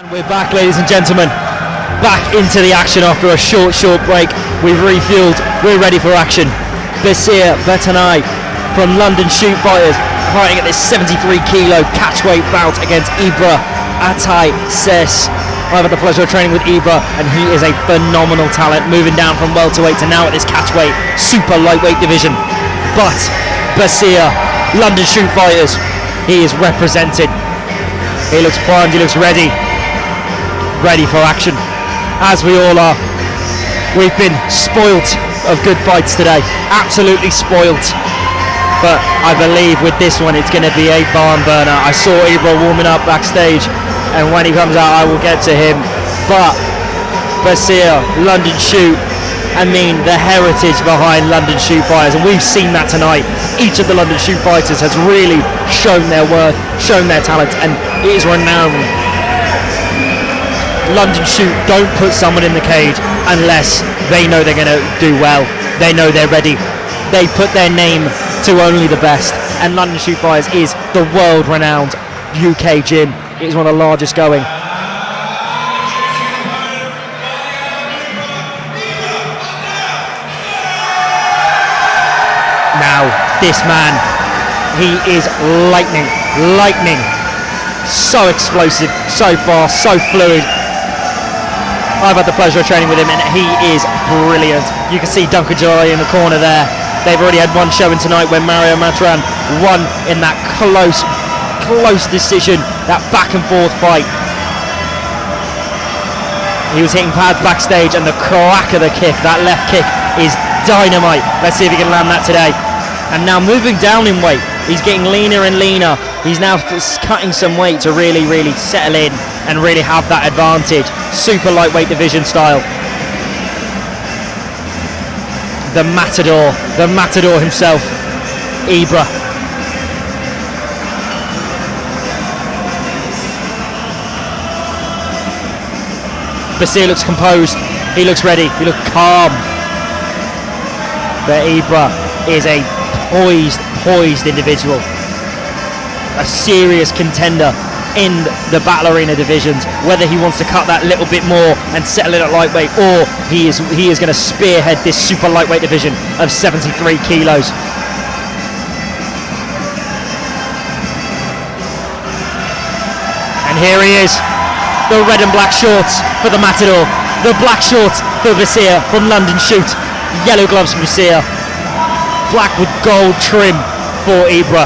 And we're back, ladies and gentlemen, back into the action after a short break. We've refueled, we're ready for action. Basir, Batanai from London Shoot Fighters fighting at this 73 kilo catchweight bout against Ibra, Attia, Sept. I've had the pleasure of training with Ibra and he is a phenomenal talent, moving down from welterweight to now at this catchweight, super lightweight division. But Basir, London Shoot Fighters, he is represented. He looks primed, he looks ready for action, as we all are. We've been spoilt of good fights today, absolutely spoilt, but I believe with this one it's going to be a barn burner. I saw Ibra warming up backstage, and when he comes out I will get to him. But Basir, London Shoot, I mean the heritage behind London Shoot Fighters, and we've seen that tonight. Each of the London Shoot Fighters has really shown their worth, shown their talent, and it is renowned. London Shoot don't put someone in the cage unless they know they're going to do well, they know they're ready. They put their name to only the best, and London Shoot Fighters is the world renowned UK gym. It is one of the largest going. Now this man, he is lightning, so explosive, so fast, so fluid. I've had the pleasure of training with him and he is brilliant. You can see Duncan Joy in the corner there. They've already had one showing tonight where Mario Matran won in that close decision, that back and forth fight. He was hitting pads backstage and the crack of the kick, that left kick is dynamite. Let's see if he can land that today. And now moving down in weight, he's getting leaner and leaner. He's now cutting some weight to really settle in and really have that advantage. Super lightweight division style. The Matador himself, Ibra. Basir looks composed, he looks ready, he looks calm. But Ibra is a poised individual. A serious contender in the battle arena divisions, whether he wants to cut that little bit more and settle in at lightweight, or he is going to spearhead this super lightweight division of 73 kilos. And here he is, the red and black shorts for the Matador, the black shorts for Basir from London Shoot, yellow gloves for Basir, black with gold trim for Ibra.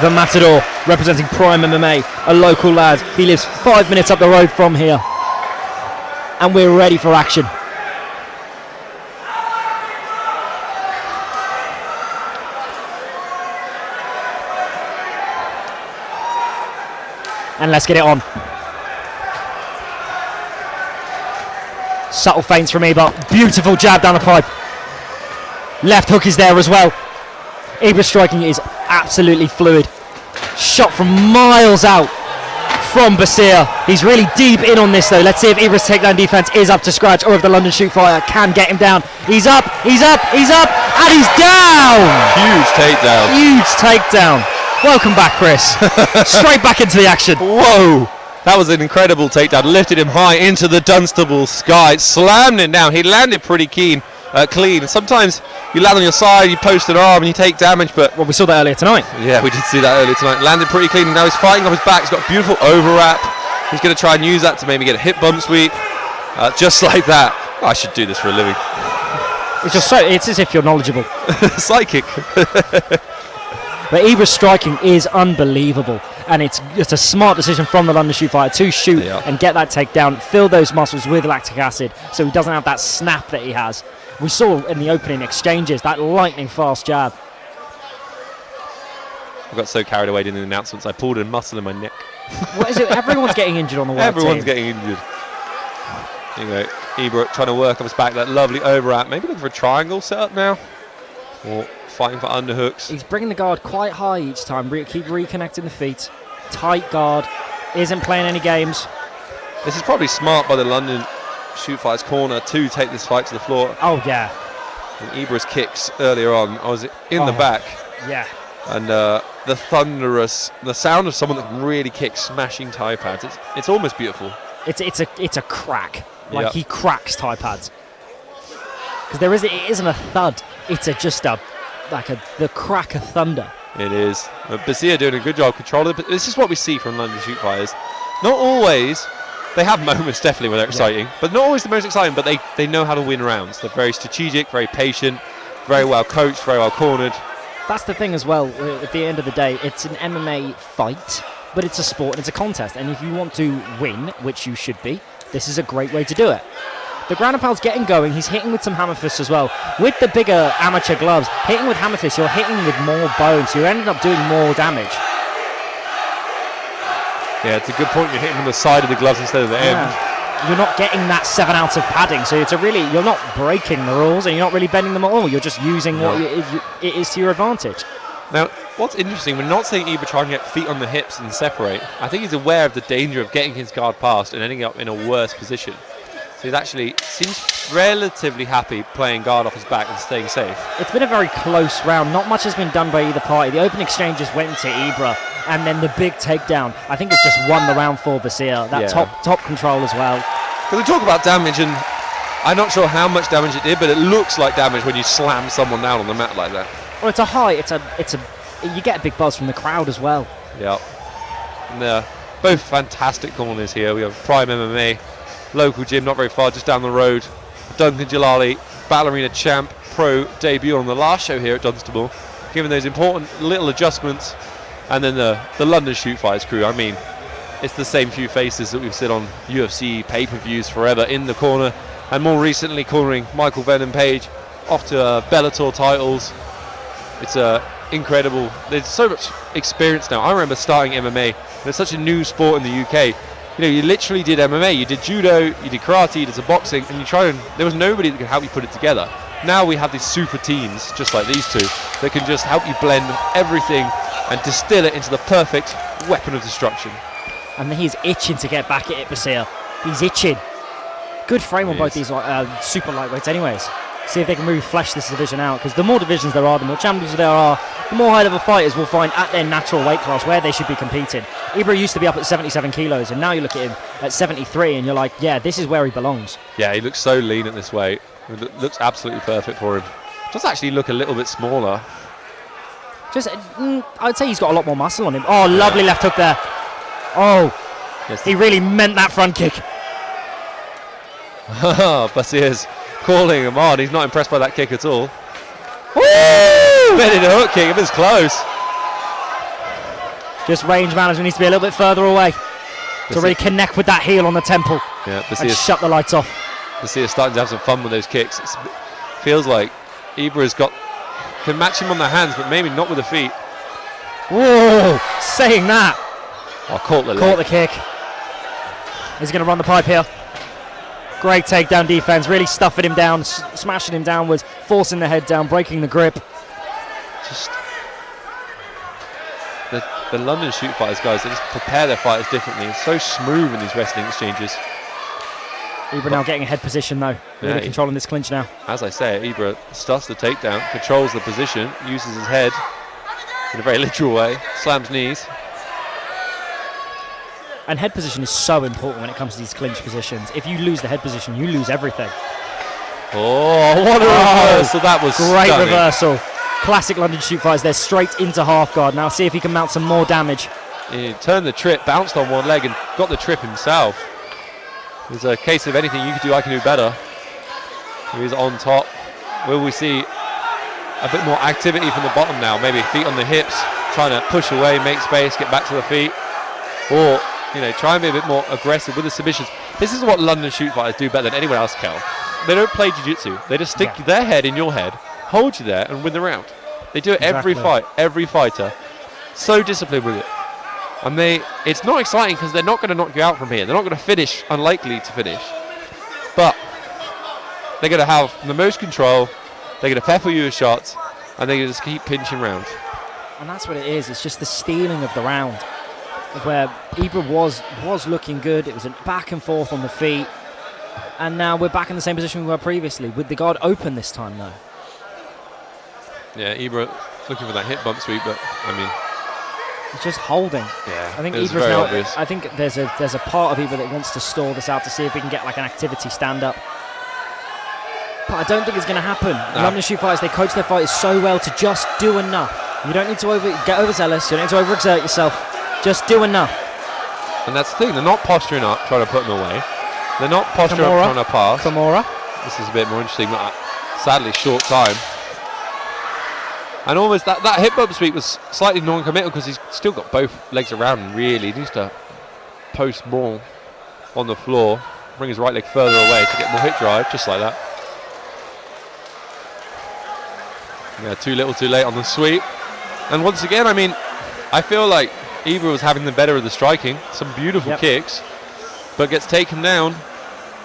The Matador, representing Prime MMA, a local lad. He lives 5 minutes up the road from here. And we're ready for action. And let's get it on. Subtle feints from Ibra. Beautiful jab down the pipe. Left hook is there as well. Ibra's striking is absolutely fluid. Shot from miles out from Basir. He's really deep in on this though. Let's see if Ibra's takedown defense is up to scratch or if the London Shoot Fighter can get him down. He's up, and he's down! Huge takedown. Welcome back, Chris. Straight back into the action. Whoa! That was an incredible takedown. Lifted him high into the Dunstable sky. Slammed it down. He landed pretty clean. Sometimes you land on your side, you post an arm and you take damage, but we saw that earlier tonight. Yeah, we did see that earlier tonight. Landed pretty clean. Now he's fighting off his back. He's got a beautiful overwrap. He's going to try and use that to maybe get a hip bump sweep, just like that. I should do this for a living. It's as if you're knowledgeable. Psychic. But Ibra's striking is unbelievable, and it's a smart decision from the London Shoot Fighter to shoot and get that takedown, fill those muscles with lactic acid so he doesn't have that snap that he has. We saw in the opening exchanges that lightning fast jab. I got so carried away in the announcements, I pulled a muscle in my neck. What is it? Everyone's getting injured on the work Everyone's team. getting injured. There you go. Ibra trying to work off his back. That lovely overwrap. Maybe looking for a triangle setup now. Or fighting for underhooks. He's bringing the guard quite high each time. Keep reconnecting the feet. Tight guard. Isn't playing any games. This is probably smart by the London Shoot Fighters corner to take this fight to the floor. Oh, yeah. And Ibra's kicks earlier on, I was in the back. Yeah. And the sound of someone that can really kick smashing tie pads, it's almost beautiful. It's a crack. Like, Yep. he cracks tie pads. Because it isn't a thud. It's the crack of thunder. It is. Basir doing a good job controlling it, but this is what we see from London Shoot Fighters. Not always. They have moments, definitely, where they're exciting, but not always the most exciting, but they know how to win rounds. They're very strategic, very patient, very well coached, very well cornered. That's the thing as well. At the end of the day, it's an MMA fight, but it's a sport and it's a contest. And if you want to win, which you should be, this is a great way to do it. The ground and pound's getting going. He's hitting with some hammer fists as well. With the bigger amateur gloves, hitting with hammer fists, you're hitting with more bones. So you ended up doing more damage. Yeah, it's a good point. You're hitting on the side of the gloves instead of the end. You're not getting that 7 ounce of padding, so you're not breaking the rules and you're not really bending them at all. You're just using what it is to your advantage. Now, what's interesting, we're not seeing Ibra try and get feet on the hips and separate. I think he's aware of the danger of getting his guard past and ending up in a worse position. So he actually seems relatively happy playing guard off his back and staying safe. It's been a very close round. Not much has been done by either party. The open exchange just went to Ibra, and then the big takedown. I think it's just won the round for Basir. That top control as well. Because we talk about damage, and I'm not sure how much damage it did, but it looks like damage when you slam someone down on the mat like that. Well, it's a high. You get a big buzz from the crowd as well. Yeah. And both fantastic corners here. We have Prime MMA. Local gym, not very far, just down the road. Duncan Jalali, Battle Arena champ, pro debut on the last show here at Dunstable, given those important little adjustments. And then the London Shoot Fighters crew. I mean, it's the same few faces that we've seen on UFC pay-per-views forever in the corner, and more recently cornering Michael Venom Page off to Bellator titles. It's incredible. There's so much experience now. I remember starting MMA, and it's such a new sport in the UK. You know, you literally did MMA, you did judo, you did karate, you did some boxing, and there was nobody that could help you put it together. Now we have these super teams, just like these two, that can just help you blend everything and distill it into the perfect weapon of destruction. And he's itching to get back at it, Basir. He's itching. Good frame on both these super lightweights anyways. See if they can really flesh this division out, because the more divisions there are, the more champions there are, the more high-level fighters will find at their natural weight class where they should be competing. Ibra used to be up at 77 kilos, and now you look at him at 73, and you're like, yeah, this is where he belongs. Yeah, he looks so lean at this weight. It looks absolutely perfect for him. Does actually look a little bit smaller. I'd say he's got a lot more muscle on him. Oh, lovely left hook there. Oh, yes. He really meant that front kick. Basir's calling him on. He's not impressed by that kick at all. Betting a hook kick if it's close. Just range management needs to be a little bit further away to really connect with that heel on the temple. Yeah, and shut the lights off. Basir's starting to have some fun with those kicks. It feels like Ibra's can match him on the hands, but maybe not with the feet. Whoa! Saying that. Oh, caught the kick. He's going to run the pipe here. Great takedown defense, really stuffing him down, smashing him downwards, forcing the head down, breaking the grip. Just the London Shoot Fighters guys, they just prepare their fighters differently. It's so smooth in these wrestling exchanges. Ibra now getting a head position though, really controlling this clinch now. As I say, Ibra stuffs the takedown, controls the position, uses his head in a very literal way, slams knees. And head position is so important when it comes to these clinch positions. If you lose the head position, you lose everything. Oh, what a reversal. That was great stunning. Reversal. Classic London Shoot Fighters. They're straight into half guard. Now see if he can mount some more damage. He turned the trip, bounced on one leg and got the trip himself. It's a case of anything you could do, I can do better. He's on top. Will we see a bit more activity from the bottom now? Maybe feet on the hips, trying to push away, make space, get back to the feet. Or try and be a bit more aggressive with the submissions. This is what London Shoot Fighters do better than anyone else, Kel. They don't play jiu-jitsu. They just stick their head in your head, hold you there, and win the round. They do it every fight, every fighter. So disciplined with it. And it's not exciting because they're not going to knock you out from here. They're not going to finish, unlikely to finish. But they're going to have the most control. They're going to pepper you with shots. And they're going to just keep pinching round. And that's what it is. It's just the stealing of the round. Where Ibra was looking good. It was a back and forth on the feet. And now we're back in the same position we were previously, with the guard open this time, though. Yeah, Ibra looking for that hip bump sweep, but, I mean... It's just holding. Yeah, I think it was Ibra's very now, obvious. I think there's a part of Ibra that wants to stall this out to see if he can get like an activity stand-up. But I don't think it's going to happen. No. London Shoot Fighters, they coach their fighters so well to just do enough. You don't need to get overzealous. You don't need to overexert yourself. Just do enough. And that's the thing. They're not posturing up, trying to put them away. They're not posturing up, trying to pass. Kimura. This is a bit more interesting, but sadly short time. And almost that hip bump sweep was slightly non-committal because he's still got both legs around him, really. He needs to post more on the floor, bring his right leg further away to get more hit drive, just like that. Yeah, too little, too late on the sweep. And once again, I mean, I feel like Ibra was having the better of the striking. Some beautiful kicks, but gets taken down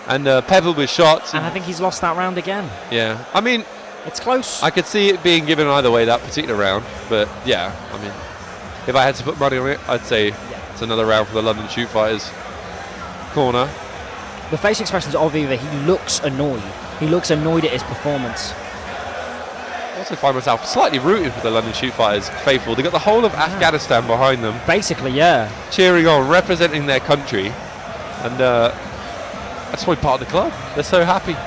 and peppered with shots. And I think he's lost that round again. Yeah, I mean, it's close. I could see it being given either way that particular round, but yeah, I mean, if I had to put money on it, I'd say it's another round for the London Shoot Fighters corner. The facial expressions of Ibra, he looks annoyed. He looks annoyed at his performance. I also find myself slightly rooting for the London Shoot Fighters faithful. They got the whole of Afghanistan behind them. Basically, yeah. Cheering on, representing their country. And that's why part of the club. They're so happy.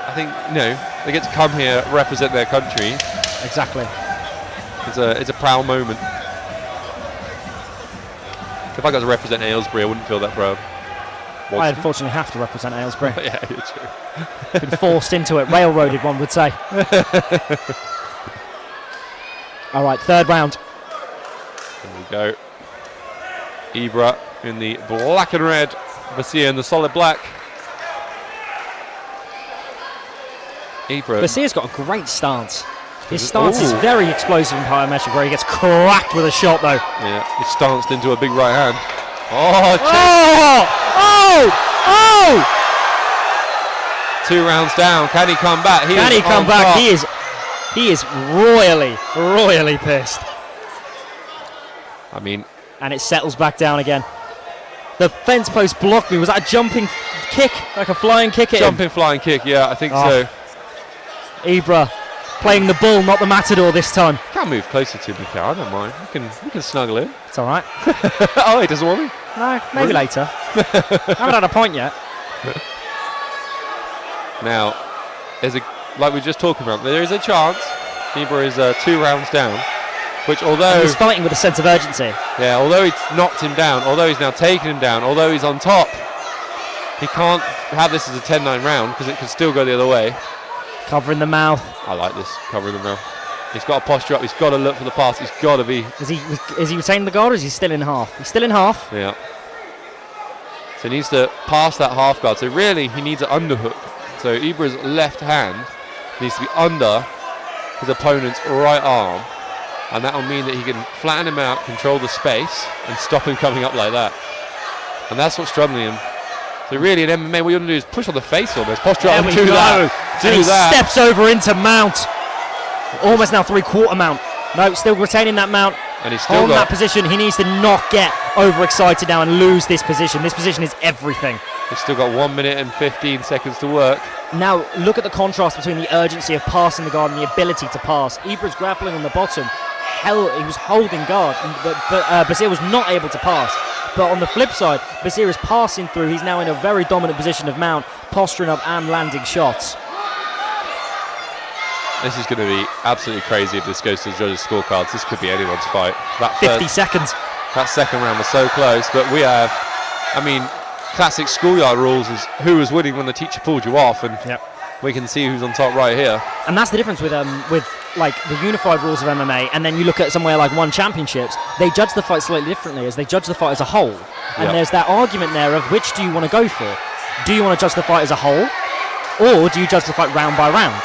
I think, they get to come here, represent their country. Exactly. It's a proud moment. If I got to represent Aylesbury, I wouldn't feel that proud. I unfortunately have to represent Aylesbury. Yeah, you're true. Been forced into it, railroaded, one would say. All right, third round. There we go. Ibra in the black and red, Basir in the solid black. Ibra. Basir's got a great stance. His stance is very explosive and plyometric, where he gets cracked with a shot, though. Yeah, he stanced into a big right hand. Oh! 2 rounds down. Can he come back? Can he come back? He is royally pissed. I mean, and it settles back down again. The fence post blocked me. Was that a jumping kick, like a flying kick? Jumping flying kick. Yeah, I think so. Ibra playing the bull, not the matador this time. Can move closer to me, Cal. I don't mind. We can snuggle in. It's all right. Oh, he doesn't want me. No, maybe later. I haven't had a point yet. Now, like we were just talking about, there is a chance Ibra is 2 rounds down, which although... And he's fighting with a sense of urgency. Yeah, although he's knocked him down, although he's now taken him down, although he's on top, he can't have this as a 10-9 round because it could still go the other way. Covering the mouth. I like this, covering the mouth. He's got to posture up, he's got to look for the pass, he's got to be... Is he retaining the guard or is he still in half? He's still in half. Yeah. So he needs to pass that half guard. So really, he needs an underhook. So Ibra's left hand needs to be under his opponent's right arm. And that will mean that he can flatten him out, control the space, and stop him coming up like that. And that's what's troubling him. So really in MMA, what you want to do is push on the face almost. Posture up and do that. And he steps over into mount. Almost now 3/4 mount. No, still retaining that mount. And he's still got that position. He needs to not get overexcited now and lose this position. This position is everything. He's still got 1 minute and 15 seconds to work. Now look at the contrast between the urgency of passing the guard and the ability to pass. Ibra's grappling on the bottom. He was holding guard, but Basir was not able to pass. But on the flip side, Basir is passing through. He's now in a very dominant position of mount, posturing up and landing shots. This is going to be absolutely crazy if this goes to the judges' scorecards. This could be anyone's fight. That 50 seconds. That second round was so close, but we have, classic schoolyard rules is who was winning when the teacher pulled you off, and we can see who's on top right here. And that's the difference with like the unified rules of MMA, and then you look at somewhere like One Championships, they judge the fight slightly differently as they judge the fight as a whole. And there's that argument there of which do you want to go for? Do you want to judge the fight as a whole, or do you judge the fight round by round?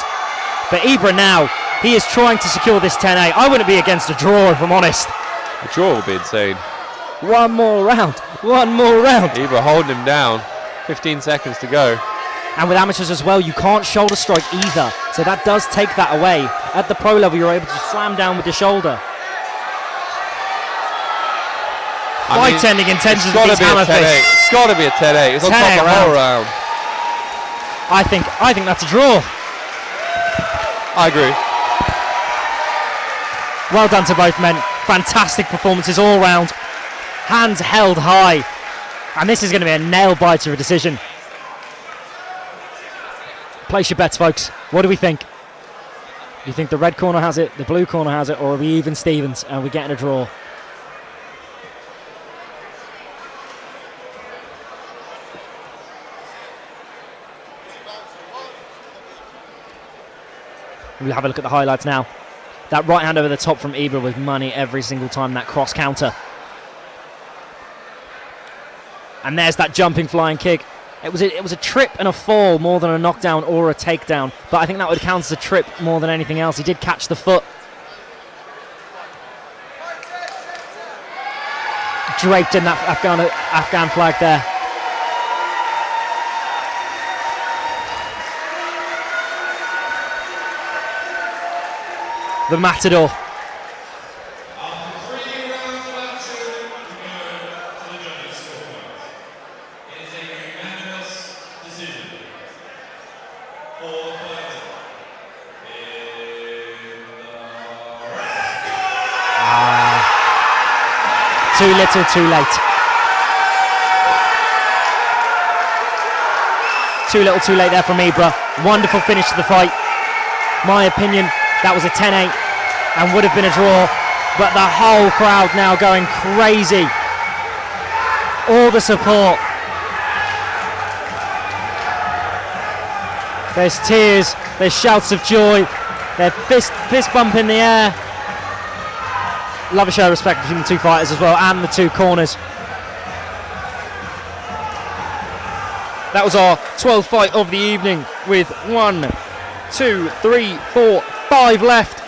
But Ibra now He is trying to secure this 10-8. I wouldn't be against a draw if I'm honest. A draw would be insane. One more round. Ibra holding him down. 15 seconds to go. And with amateurs as well, you can't shoulder strike either. So that does take that away. At the pro level, you're able to slam down with your shoulder. Fight-ending intentions with these hammer fists. It's got to be a 10-8. It's on top of the whole round. I think that's a draw. I agree. Well done to both men. Fantastic performances all round. Hands held high. And this is going to be a nail-biter of a decision. Place your bets, folks. What do we think? Do you think the red corner has it, the blue corner has it, or are we even Stevens and we're getting a draw? We'll have a look at the highlights now. That right hand over the top from Ibra was money every single time, that cross counter. And there's that jumping flying kick. It was a trip and a fall more than a knockdown or a takedown, but I think that would count as a trip more than anything else. He did catch the foot. Draped in that Afghan flag there. The Matador. Too little, too late. Too little, too late there from Ibra. Wonderful finish to the fight. My opinion, that was a 10-8 and would have been a draw, but the whole crowd now going crazy. All the support. There's tears, there's shouts of joy, there's fist bump in the air. Love a show of respect between the two fighters as well, and the two corners. That was our 12th fight of the evening with 1, 2, 3, 4, 5 left.